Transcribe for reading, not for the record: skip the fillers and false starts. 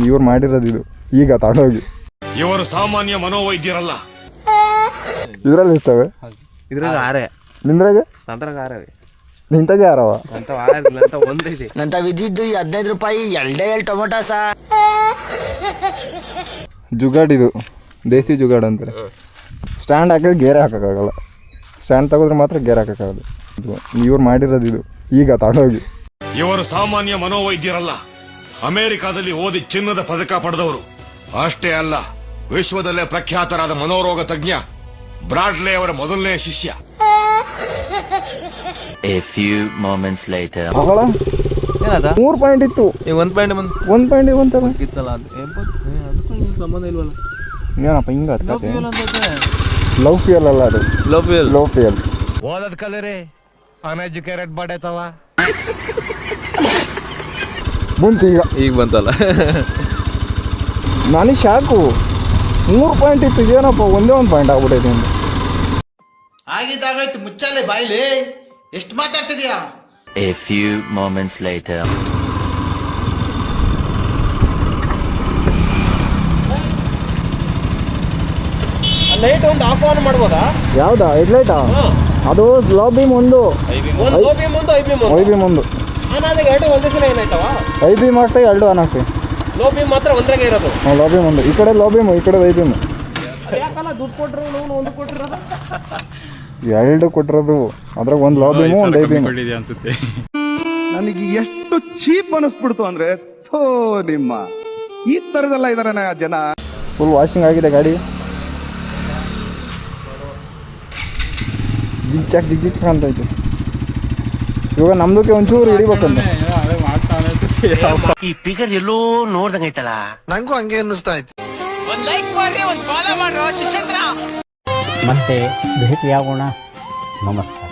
ಇವ್ರು ಮಾಡಿರೋದು ಇದು ಈಗ ತಗೊಂಡೋಗಿ ಇವರು ಸಾಮಾನ್ಯ ಮನೋವೈದ್ಯರಲ್ಲ. ಇದ್ರಲ್ಲಿ ಇರ್ತವೆ ಇದ್ರಾಗ ಆರೆ ನಿಂದ್ರಾಗ ನಂತರಾಗ ಆರವೆ ನಿಂತಾಗೆ ಯಾರವ ಅಂತ ಆರಿಲ್ಲ ಅಂತ ಒಂದೈತಿ ನಂತ ವಿದ್ಯುದ್ದು 15 ರೂಪಾಯಿ ಎರಡೇ ಟೊಮೊಟೊ ಸಾ ಜುಗಾಡ್ ಇದು ದೇಸಿ ಜುಗಾಡ್ ಅಂತಾರೆ. ಸ್ಟ್ಯಾಂಡ್ ಹಾಕಿದ್ರೆ ಗೇರೆ ಹಾಕೋಕ್ಕಾಗಲ್ಲ, ಸ್ಟ್ಯಾಂಡ್ ತೆಗೆದ್ರೆ ಮಾತ್ರ ಗೇರ್ ಹಾಕೋಕ್ಕಾಗಲ್ಲ. ಇವ್ರು ಮಾಡಿರೋದು ಇದು ಈಗ ತಗೊಂಡೋಗಿ ಇವರು ಸಾಮಾನ್ಯ ಮನೋವೈದ್ಯರಲ್ಲ. ಅಮೆರಿಕಾದಲ್ಲಿ ಓದಿ ಚಿನ್ನದ ಪದಕ ಪಡೆದವರು. ಅಷ್ಟೇ ಅಲ್ಲ, ವಿಶ್ವದಲ್ಲೇ ಪ್ರಖ್ಯಾತರಾದ ಮನೋರೋಗ ತಜ್ಞ ಬ್ರಾಡ್ಲೆ ಅವರ ಮೊದಲನೇ ಶಿಷ್ಯ. A few moments later. ಮಗಳ ಏನದ 3 ಪಾಯಿಂಟ್ ಇತ್ತು, 1 ಪಾಯಿಂಟ್ ಬಂದು 1 ಪಾಯಿಂಟ್ ಬಂತಲ್ಲ ಇತ್ತಲ್ಲ ಅದು ಅದಕ್ಕೂ ಸಂಬಂಧ ಇಲ್ವಲ್ಲ. ಏನಪ್ಪ ಹಿಂಗ ಲವ್ ಫ್ಯೂಯಲ್ ಅಲ್ಲ ಅದು, ಲವ್ ಫ್ಯೂಯಲ್. ಲವ್ ಫ್ಯೂಯಲ್ ಓದದ್ ಕಲರೆ ಅನ್ಎಜುಕೇಟೆಡ್ ಬಡೇತವ ಬಂತು ಈಗ ಬಂತಲ್ಲ. ನನಗೆ ಶಾಕು 3 ಪಾಯಿಂಟ್ ಇತ್ತು, ಏನಪ್ಪ ಒಂದೇ 1 ಪಾಯಿಂಟ್ ಆಗ್ಬಿಟ್ಟೈತೆ ಅಂತ. ಆಗಿದ್ದಾಗಾಯ್ತು ಮುಚ್ಚಾಲೆ ಬಾಯ್ಲಿ, ಎಷ್ಟು ಮಾತಾಡ್ತಿದ್ಯಾ? A few moments later. Light ಒಂದು ಆಫ್ ಆನ್ ಮಾಡ್ಬೋದಾ? ಯಾವ್ದಾ ಹೆಡ್ಲೈಟಾ? ಅದು ಲೋ ಬೀಮ್ ಒಂದು, ಐ ಬೀಮ್ ಒಂದು ನಾನು ಎರಡು ಒಂದೇ ಸಲ ಏನಾಯ್ತವ? ಐ ಬೀಮ್ ಆಗ್ತದೆ, 2 ಆನ್ ಆಗ್ತದೆ. ಲೋ ಬೀಮ್ ಮಾತ್ರ ಒಂದ್ರಾಗೆ ಇರೋದು. ಲೋ ಬೀಮ್ ಒಂದು, ಈ ಕಡೆ ಲೋ ಬೀಮ್, ಈ ಕಡೆ ಐ ಬೀಮ್. ಯಾಕಲ್ಲ ದುಡ್ಡು ಕೊಟ್ಟರು ನಾವು ಒಂದು ಕೊಟ್ಟಿರೋದು? 2 ಕೊಟ್ಟಿರೋದು, ಅದ್ರಾಗ ಒಂದು ಲೋ ಬೀಮು ಒಂದು ಐ ಬೀಮ್. ಅನ್ಸುತ್ತೆ. ನನಗೆ ಎಷ್ಟು ಚೀಪ್ ಅನಿಸ್ಬಿಡ್ತು ಅಂದ್ರೆ, ಥೋ ನಿಮ್ಮ ಈ ತರದೆಲ್ಲ ಇದಾರೆ ಜನ. ಫುಲ್ ವಾಷಿಂಗ್ ಆಗಿದೆ ಗಾಡಿ, ಜಿಗ್ ಚಾಕ್ ಅಂತೈತೆ. ಇವಾಗ ನಮ್ದಕ್ಕೆ ಒಂಚೂರು ಹಿಡಿಬೇಕಂತ. ಈ ಫಿಗರ್ ಎಲ್ಲೋ ನೋಡ್ದಂಗೈತಲ್ಲ, ನಂಗೂ ಹಂಗೆ ಅನ್ನಿಸ್ತಾ ಐತಿ. ಒಂದ್ ಲೈಕ್ ಮಾಡಿ, ಒಂದ್ ಫಾಲೋ ಮಾಡ್ರೋ ಶಿಷ್ಯಂದ್ರ. ಮತ್ತೆ ಭೇಟಿಯಾಗೋಣ. ನಮಸ್ಕಾರ.